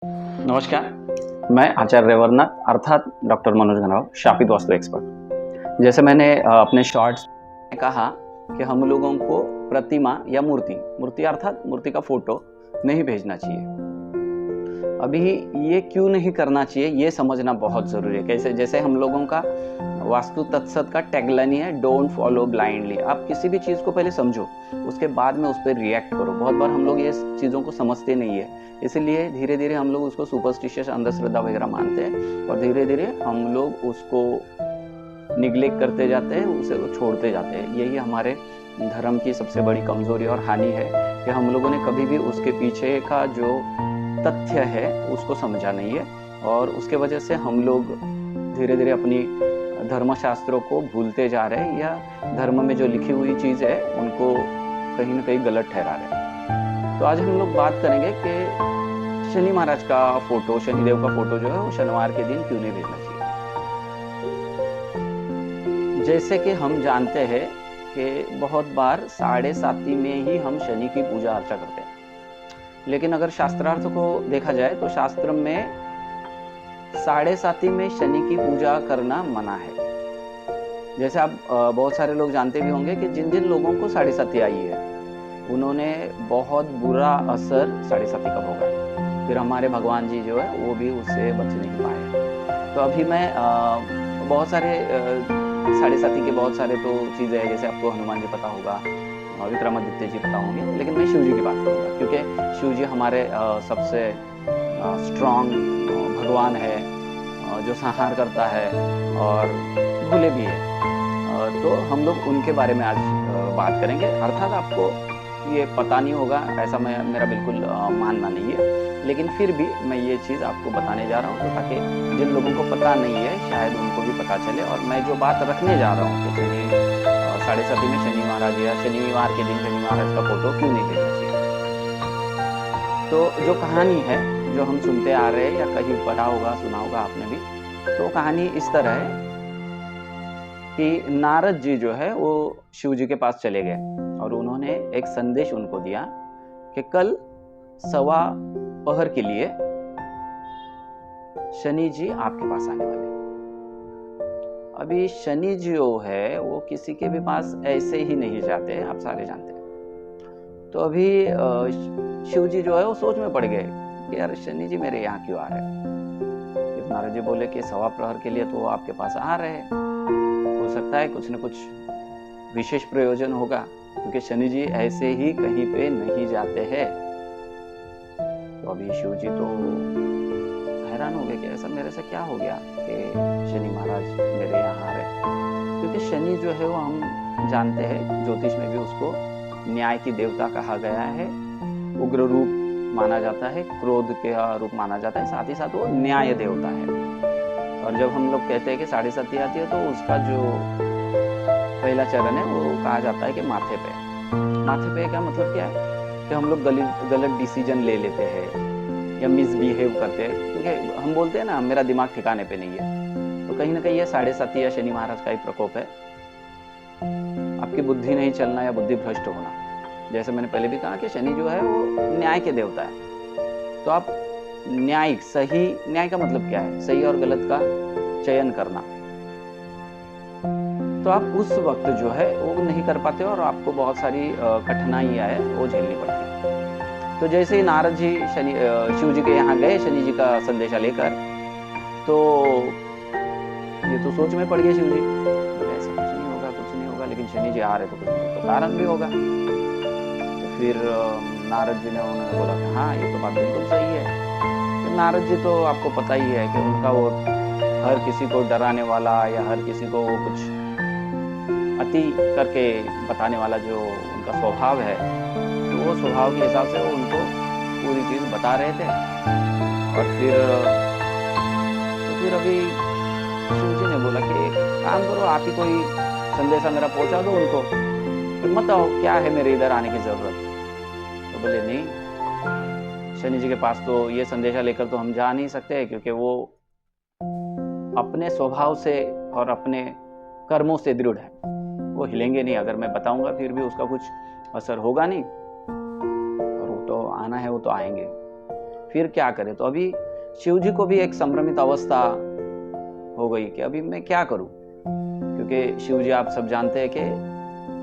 नमस्कार, मैं आचार्य रेवरनाथ अर्थात डॉक्टर मनोज घनौर, शापित वास्तु एक्सपर्ट। जैसे मैंने अपने शॉर्ट्स में कहा कि हम लोगों को प्रतिमा या मूर्ति अर्थात मूर्ति का फोटो नहीं भेजना चाहिए। अभी ये क्यों नहीं करना चाहिए ये समझना बहुत ज़रूरी है। कैसे? जैसे हम लोगों का वास्तु तत्सत का टैगलाइन है, डोंट फॉलो ब्लाइंडली। आप किसी भी चीज़ को पहले समझो, उसके बाद में उस पर रिएक्ट करो। बहुत बार हम लोग ये चीज़ों को समझते नहीं है, इसलिए धीरे धीरे हम लोग उसको सुपरस्टिशियस अंधश्रद्धा वगैरह मानते हैं और धीरे धीरे हम लोग उसको निग्लेक्ट करते जाते हैं, उसे छोड़ते जाते हैं। यही हमारे धर्म की सबसे बड़ी कमजोरी और हानि है कि हम लोगों ने कभी भी उसके पीछे का जो तथ्य है उसको समझा नहीं है और उसके वजह से हम लोग धीरे धीरे अपनी धर्मशास्त्रों को भूलते जा रहे हैं या धर्म में जो लिखी हुई चीज़ है उनको कहीं ना कहीं गलत ठहरा रहे हैं। तो आज हम लोग बात करेंगे कि शनि महाराज का फोटो, शनिदेव का फोटो जो है वो शनिवार के दिन क्यों नहीं भेजना चाहिए। जैसे कि हम जानते हैं कि बहुत बार 7:30 में ही हम शनि की पूजा अर्चा करते हैं, लेकिन अगर शास्त्रार्थ को देखा जाए तो शास्त्र में 7:30 में शनि की पूजा करना मना है। जैसे आप बहुत सारे लोग जानते भी होंगे कि जिन जिन लोगों को 7:30 आई है उन्होंने बहुत बुरा असर 7:30 का भोगा है। फिर हमारे भगवान जी जो है वो भी उससे बच नहीं पाए। तो अभी मैं बहुत सारे 7:30 के बहुत सारे तो चीज़ें हैं, जैसे आपको हनुमान जी पता होगा, विक्रमादित्य जी पता होंगे, लेकिन मैं शिव जी की बात करूँगा क्योंकि शिव जी हमारे सबसे स्ट्रॉन्ग भगवान है जो संहार करता है और भोले भी है। तो हम लोग उनके बारे में आज बात करेंगे। अर्थात आपको ये पता नहीं होगा ऐसा मेरा बिल्कुल मानना नहीं है, लेकिन फिर भी मैं ये चीज़ आपको बताने जा रहा हूँ तो ताकि जिन लोगों को पता नहीं है शायद उनको भी पता चले। और मैं जो बात रखने जा रहा हूँ कि शनि 7:30 में शनि महाराज या शनिवार के दिन शनि महाराज का फोटो क्यों नहीं भेजना चाहिए। तो जो कहानी है जो हम सुनते आ रहे हैं या कहीं पढ़ा होगा, सुना होगा आपने भी, तो कहानी इस तरह है कि नारद जी जो है वो शिव जी के पास चले गए और उन्होंने एक संदेश उनको दिया कि कल 1:15 के लिए शनि जी आपके पास आने वाले। अभी शनि जो है वो किसी के भी पास ऐसे ही नहीं जाते, आप सारे जानते हैं। तो अभी शिव जी जो है वो सोच में पड़ गए कि यार शनि जी मेरे यहाँ क्यों आ रहे हैं। फिर नारद जी बोले कि 1:15 के लिए तो वो आपके पास आ रहे हैं, हो सकता है कुछ न कुछ विशेष प्रयोजन होगा, क्योंकि शनि जी ऐसे ही कहीं पे नहीं जाते हैं। तो अभी शिव जी तो हैरान हो गए कि ऐसा मेरे से क्या हो गया कि शनि महाराज मेरे यहाँ आ रहे। क्योंकि शनि जो है वो हम जानते हैं ज्योतिष में भी उसको न्याय की देवता कहा गया है, उग्र रूप माना जाता है, क्रोध के रूप माना जाता है, साथ ही साथ वो न्याय देवता है। और जब हम लोग कहते हैं कि 7:30 आती है तो उसका जो पहला चरण है वो कहा जाता है कि माथे पे क्या मतलब क्या है कि हम लोग गलत डिसीजन ले लेते हैं या मिसबिहेव करते हैं, क्योंकि हम बोलते हैं ना मेरा दिमाग ठिकाने पे नहीं है। तो कहीं ना कहीं ये 7:30 या शनि महाराज का ही प्रकोप है, आपकी बुद्धि नहीं चलना या बुद्धि भ्रष्ट होना। जैसे मैंने पहले भी कहा कि शनि जो है वो न्याय के देवता है। तो आप न्यायिक सही, न्याय का मतलब क्या है? सही और गलत का चयन करना। तो आप उस वक्त जो है वो नहीं कर पाते और आपको बहुत सारी कठिनाइयां है वो झेलनी पड़ती है। तो जैसे ही नारद जी शिव जी के यहाँ गए शनि जी का संदेशा लेकर, तो ये तो सोच में पड़ गए शिव जी, बोले ऐसा कुछ नहीं होगा, लेकिन शनि जी आ रहे तो कुछ नहीं तो कारण भी होगा। तो फिर नारद जी ने उन्होंने बोला कि हाँ ये तो बात बिल्कुल सही है। फिर नारद जी तो आपको पता ही है कि उनका वो हर किसी को डराने वाला या हर किसी को वो कुछ अति करके बताने वाला जो उनका स्वभाव है, तो वो स्वभाव के हिसाब से वो उनको पूरी चीज़ बता रहे थे। और फिर अभी शिव जी ने बोला कि एक काम करो, आप ही कोई संदेशा मेरा पहुंचा दो उनको, फिर मत आओ, क्या है मेरे इधर आने की जरूरत। तो बोले नहीं, शनि जी के पास तो ये संदेशा लेकर तो हम जा नहीं सकते, क्योंकि वो अपने स्वभाव से और अपने कर्मों से दृढ़ है, वो हिलेंगे नहीं। अगर मैं बताऊंगा फिर भी उसका कुछ असर होगा नहीं, और वो तो आना है वो तो आएंगे। फिर क्या करें? तो अभी शिव जी को भी एक संभ्रमित अवस्था हो गई कि अभी मैं क्या करूं, क्योंकि शिव जी आप सब जानते हैं कि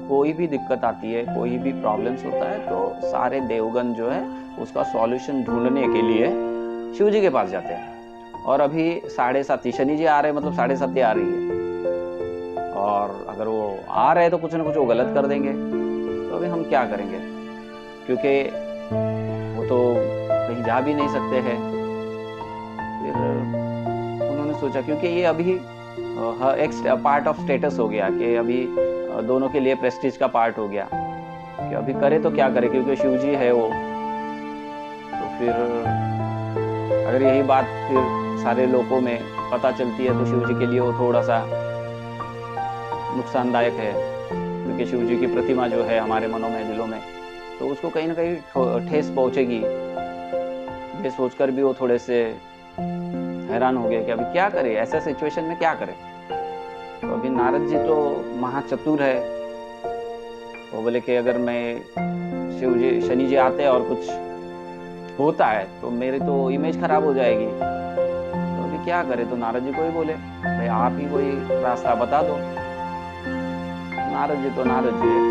कोई भी दिक्कत आती है, कोई भी प्रॉब्लम्स होता है तो सारे देवगण जो है उसका सॉल्यूशन ढूंढने के लिए शिव जी के पास जाते हैं। और अभी 7:30 शनि जी आ रहे हैं, मतलब 7:30 आ रही है, और अगर वो आ रहे हैं तो कुछ ना कुछ वो गलत कर देंगे। तो अभी हम क्या करेंगे, क्योंकि वो तो कहीं जा भी नहीं सकते हैं। फिर उन्होंने सोचा, क्योंकि ये अभी एक पार्ट ऑफ स्टेटस हो गया कि अभी दोनों के लिए प्रेस्टीज का पार्ट हो गया कि अभी करे तो क्या करे, क्योंकि शिव जी है वो। तो फिर अगर यही बात फिर सारे लोगों में पता चलती है तो शिव जी के लिए वो थोड़ा सा नुकसानदायक है, क्योंकि शिव जी की प्रतिमा जो है हमारे मनों में, दिलों में, तो उसको कहीं ना कहीं ठेस पहुंचेगी। ये सोचकर भी वो थोड़े से हैरान हो गए कि अभी क्या करें, ऐसा सिचुएशन में क्या करें। तो अभी नारद जी तो महाचतुर है, वो बोले कि अगर मैं शिव जी शनि जी आते हैं और कुछ होता है तो मेरी तो इमेज खराब हो जाएगी। तो अभी क्या करें? तो नारद जी को ही बोले, भाई आप ही कोई रास्ता बता दो। नारद जी तो नारद जी है,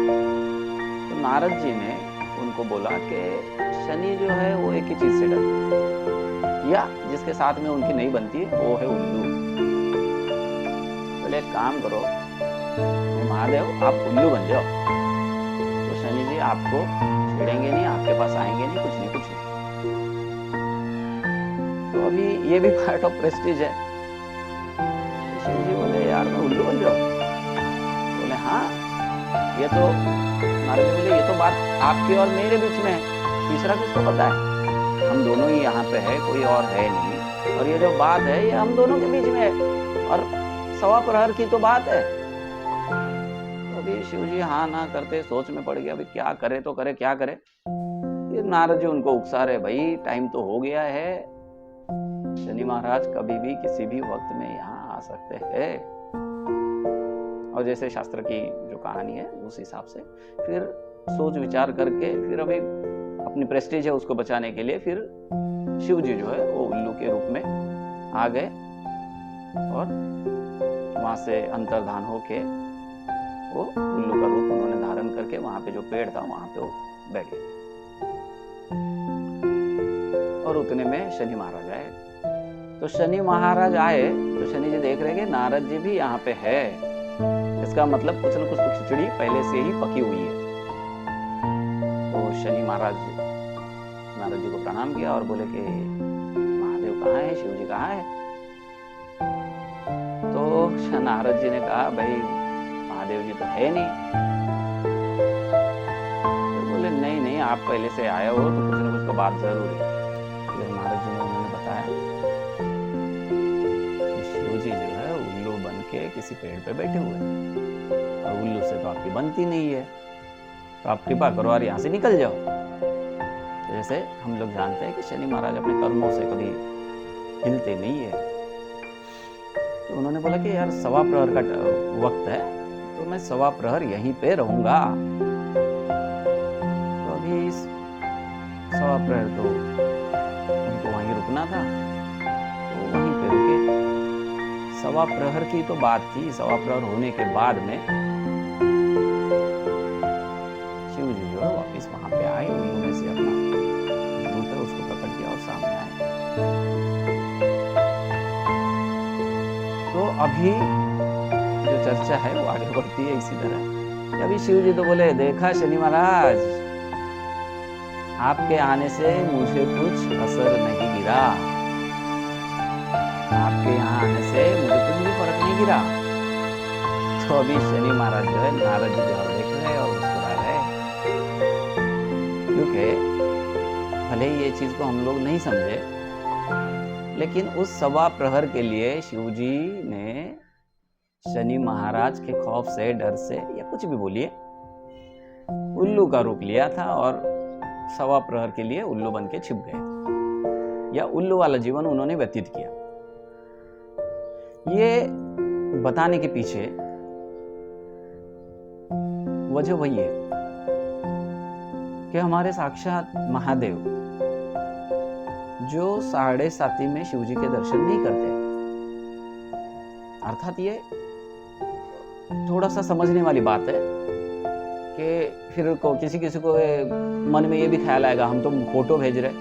तो नारद जी ने उनको बोला कि शनि जो है वो एक ही चीज से डरते, या जिसके साथ में उनकी नहीं बनती वो है उल्लू। बोले एक काम करो महादेव, आप उल्लू बन जाओ, तो शनि जी आपको छेड़ेंगे नहीं, आपके पास आएंगे नहीं, कुछ नहीं कुछ नहीं। तो अभी ये भी पार्ट ऑफ प्रेस्टीज है। तो शिव जी बोले यार मैं उल्लू बन जाऊं? बोले हाँ, ये तो नारद जी बोले ये तो बात आपके और मेरे बीच में है, तीसरा किसको पता है? हम दोनों ही यहाँ पे है, कोई और है नहीं, और ये जो बात है ये हम दोनों के बीच में है, और 1.25 प्रहर की तो बात है। तो अभी शिव जी हाँ ना करते सोच में पड़ गया, अभी क्या करे तो करे, क्या करे। फिर नारद जी उनको उकसा रहे, भाई टाइम तो हो गया है, शनि महाराज कभी भी किसी भी वक्त में यहाँ आ सकते हैं। और जैसे शास्त्र की जो कहानी है उस हिसाब से फिर सोच विचार करके फिर अभी अपनी प्रेस्टीज है उसको बचाने के लिए फिर शिव जी जो है वो उल्लू के रूप में आ गए, और वहां से अंतर्धान होके वो उल्लू का रूप उन्होंने धारण करके वहां पे जो पेड़ था वहां पे वो बैठ गए। और उतने में शनि महाराज आए। तो शनि महाराज आए तो शनि जी देख रहे कि नारद जी भी यहाँ पे है, इसका मतलब कुछ न कुछ तो खिचड़ी पहले से ही पकी हुई है। तो शनि महाराज नारद जी को प्रणाम किया और बोले कि महादेव कहाँ है, शिव जी कहाँ है? तो नारद जी ने कहा भाई महादेव जी तो है नहीं। तो बोले नहीं नहीं, आप पहले से आए हो तो कुछ न कुछ तो बात जरूर है। फिर नारद जी ने उन्होंने बताया कि शिव जी जो है उल्लू बन के किसी पेड़ पे बैठे हुए हैं, और उल्लू से तो आपकी बनती नहीं है, तो आप कृपा करो और यहाँ से निकल जाओ। जैसे हम लोग जानते हैं कि शनि महाराज अपने कर्मों से कभी हिलते नहीं है। तो उन्होंने बोला कि यार 1.25 प्रहर का वक्त है, तो मैं 1.25 प्रहर यहीं पे रहूंगा। तो अभी 1.25 प्रहर तो उनको वहीं रुकना था, तो वहीं पे रुके। 1.25 प्रहर की तो बात थी, 1.25 प्रहर होने के बाद में शिव जी जो है वापिस वहां पे आए, उल्लू में से अपना रूप है उसको प्रकट किया और सामने आए। तो अभी जो चर्चा है वो आगे बढ़ती है इसी तरह। अभी शिव जी तो बोले देखा शनि महाराज, आपके आने से मुझे कुछ असर नहीं गिरा, आपके यहाँ आने से मुझे कुछ भी फर्क नहीं गिरा। तो अभी शनि महाराज जो है नारद जी को देख रहे और मुस्कुरा रहे, क्योंकि भले ही ये चीज को हम लोग नहीं समझे, लेकिन उस 1.25 प्रहर के लिए शिव जी ने शनि महाराज के खौफ से, डर से, या कुछ भी बोलिए, उल्लू का रूप लिया था और 1.25 प्रहर के लिए उल्लू बन के छिप गए थे, या उल्लू वाला जीवन उन्होंने व्यतीत किया। ये बताने के पीछे वजह वही है कि हमारे साक्षात महादेव जो साढ़े साती में शिव जी के दर्शन नहीं करते। अर्थात ये थोड़ा सा समझने वाली बात है कि फिर किसी किसी को मन में ये भी ख्याल आएगा हम तो फोटो भेज रहे।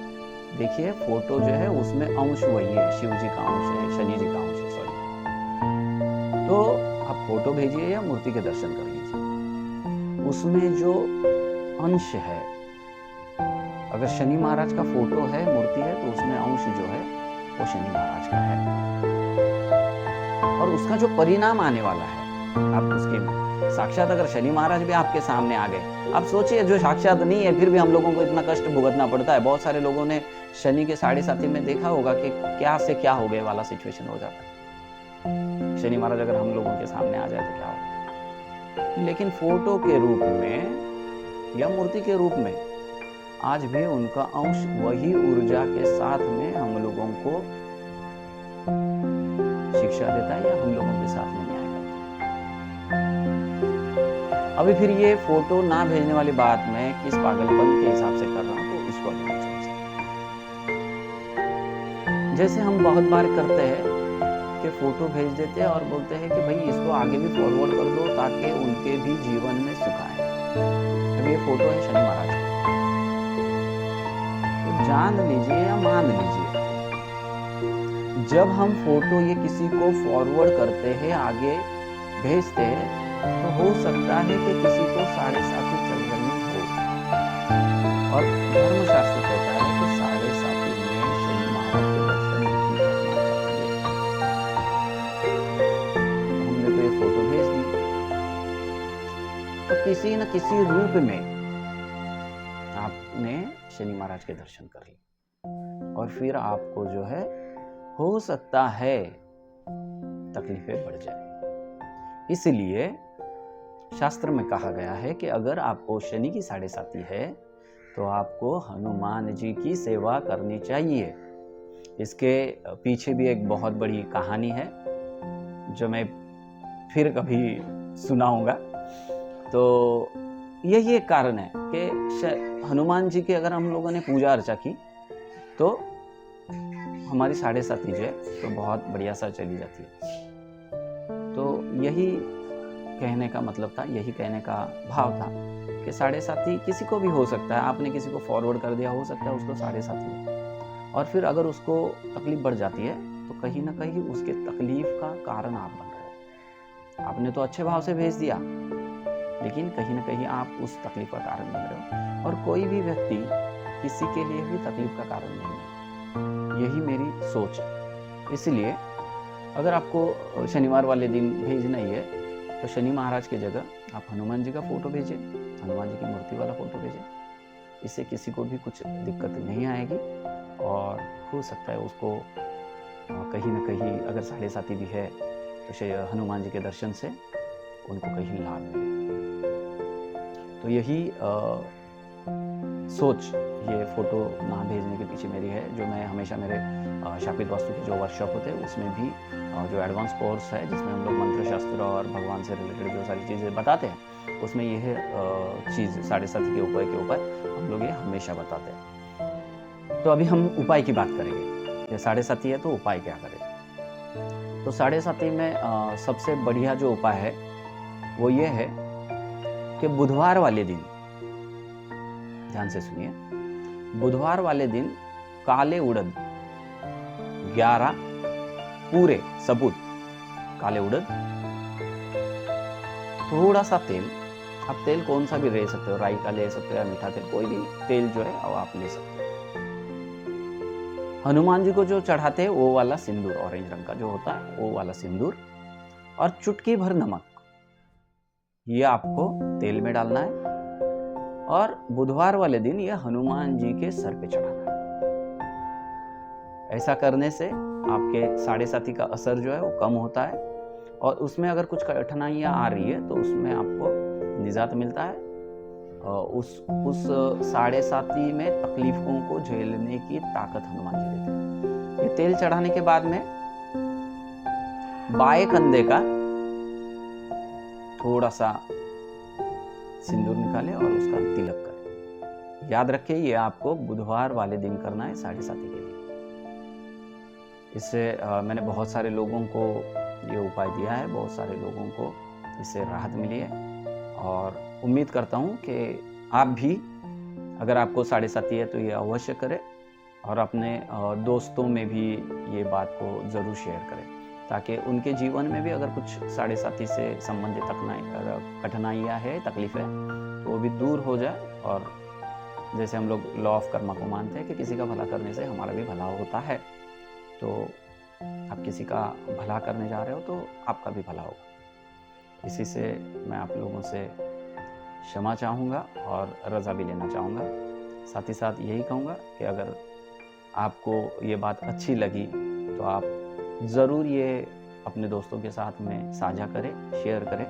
देखिए फोटो जो है उसमें अंश वही है, शिव जी का अंश है, शनि जी का अंश है, सॉरी। तो आप फोटो भेजिए या मूर्ति के दर्शन कर लीजिए, उसमें जो अंश है, अगर शनि महाराज का फोटो है, मूर्ति है, तो उसमें अंश जो है वो शनि महाराज का है। और उसका जो परिणाम आने वाला है, आप उसके साक्षात अगर शनि महाराज भी आपके सामने आ गए, आप सोचिए जो साक्षात नहीं है फिर भी हम लोगों को इतना कष्ट भुगतना पड़ता है। बहुत सारे लोगों ने शनि के साढ़े साथी में देखा होगा कि क्या से क्या हो गए वाला सिचुएशन हो जाता है। शनि महाराज अगर हम लोगों के सामने आ जाए तो क्या होगा। लेकिन फोटो के रूप में या मूर्ति के रूप में आज भी उनका अंश वही ऊर्जा के साथ में हम लोगों को शिक्षा देता है या हम लोगों के साथ में न्याय करता है। अभी फिर ये फोटो ना भेजने वाली बात मैं किस पागलपन के हिसाब से कर रहा हूं, तो इसको अभी समझ। जैसे हम बहुत बार करते हैं कि फोटो भेज देते हैं और बोलते हैं कि भाई इसको आगे भी फॉरवर्ड कर दो ताकि उनके भी जीवन में सुख आए। अब ये फोटो है शनि महाराज का, तो जान लीजिए या मान लीजिए, जब हम फोटो ये किसी को फॉरवर्ड करते हैं, आगे भेजते हैं, तो हो सकता है कि किसी को साढ़े साथी चल रही हो। और धर्मशास्त्र कहता है कि साढ़े साथी में शनि महाराज के दर्शन नहीं करना चाहिए। हमने तो ये फोटो भेज दी, तो किसी न किसी रूप में आपने शनि महाराज के दर्शन कर लिए और फिर आपको जो है हो सकता है तकलीफें बढ़ जाए। इसलिए शास्त्र में कहा गया है कि अगर आपको शनि की साढ़े साती है तो आपको हनुमान जी की सेवा करनी चाहिए। इसके पीछे भी एक बहुत बड़ी कहानी है जो मैं फिर कभी सुनाऊंगा। तो यही एक कारण है कि हनुमान जी की अगर हम लोगों ने पूजा अर्चा की तो हमारी साढ़े साती जो है तो बहुत बढ़िया सा चली जाती है। तो यही कहने का मतलब था, यही कहने का भाव था कि साढ़े साती किसी को भी हो सकता है। आपने किसी को फॉरवर्ड कर दिया, हो सकता है उसको साढ़े साती हो, और फिर अगर उसको तकलीफ बढ़ जाती है तो कहीं ना कहीं उसके तकलीफ का कारण आप बन रहे हो। आपने तो अच्छे भाव से भेज दिया, लेकिन कहीं ना कहीं आप उस तकलीफ का कारण बन रहे हो। और कोई भी व्यक्ति किसी के लिए भी तकलीफ का कारण नहीं है, यही मेरी सोच है। इसलिए अगर आपको शनिवार वाले दिन भेजना ही है तो शनि महाराज की जगह आप हनुमान जी का फोटो भेजें, हनुमान जी की मूर्ति वाला फोटो भेजें। इससे किसी को भी कुछ दिक्कत नहीं आएगी और हो सकता है उसको कहीं ना कहीं अगर साढ़े साती भी है तो हनुमान जी के दर्शन से उनको कहीं लाभ मिले। तो यही सोच ये फोटो ना भेजने के पीछे मेरी है, जो मैं हमेशा मेरे शापित वास्तु के जो वर्कशॉप होते हैं उसमें भी जो एडवांस कोर्स है जिसमें हम लोग मंत्र शास्त्र और भगवान से रिलेटेड जो सारी चीज़ें बताते हैं, उसमें यह चीज़ साढ़े साती के उपाय के ऊपर हम लोग ये हमेशा बताते हैं। तो अभी हम उपाय की बात करेंगे। ये साढ़े साती है तो उपाय क्या करें। तो साढ़े साती में सबसे बढ़िया जो उपाय है वो ये है कि बुधवार वाले दिन, ध्यान से सुनिए, बुधवार वाले दिन काले उड़द 11 पूरे सबूत काले उड़द, थोड़ा सा तेल, आप तेल कौन सा भी ले सकते हो, राई का ले सकते हो या मीठा तेल, कोई भी तेल जो है वो आप ले सकते हो। हनुमान जी को जो चढ़ाते हैं वो वाला सिंदूर, ऑरेंज रंग का जो होता है वो वाला सिंदूर, और चुटकी भर नमक, ये आपको तेल में डालना है और बुधवार वाले दिन ये हनुमान जी के सर पे चढ़ाना है। ऐसा करने से आपके साढ़े साती का असर जो है वो कम होता है और उसमें अगर कुछ कठिनाइयां आ रही है तो उसमें आपको निजात मिलता है। उस साढ़े साती में तकलीफों को झेलने की ताकत हनुमान जी देते हैं। ये तेल चढ़ाने के बाद में बाएं कंधे का थोड़ा सा सिंदूर निकाले और उसका तिलक करें। याद रखिए ये आपको बुधवार वाले दिन करना है साढ़े साती के लिए। इससे मैंने बहुत सारे लोगों को ये उपाय दिया है, बहुत सारे लोगों को इससे राहत मिली है और उम्मीद करता हूँ कि आप भी, अगर आपको साढ़े साथी है तो ये अवश्य करें और अपने दोस्तों में भी ये बात को ज़रूर शेयर करें, ताकि उनके जीवन में भी अगर कुछ साढ़े साथी से संबंधित कठिनाइयाँ है, तकलीफ़ें, तो वो भी दूर हो जाए। और जैसे हम लोग लॉ ऑफ कर्मा को मानते हैं कि किसी का भला करने से हमारा भी भला होता है, तो आप किसी का भला करने जा रहे हो तो आपका भी भला होगा। इसी से मैं आप लोगों से क्षमा चाहूँगा और रज़ा भी लेना चाहूँगा। साथ ही साथ यही कहूँगा कि अगर आपको ये बात अच्छी लगी तो आप ज़रूर ये अपने दोस्तों के साथ में साझा करें, शेयर करें।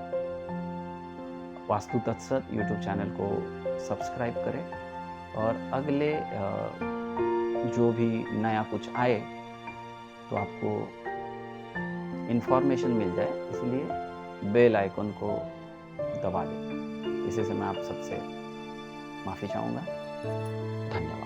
वास्तु तत्सत यूट्यूब चैनल को सब्सक्राइब करें और अगले जो भी नया कुछ आए तो आपको इन्फॉर्मेशन मिल जाए, इसलिए बेल आइकन को दबा दें। इसी से मैं आप सबसे माफ़ी चाहूँगा। धन्यवाद।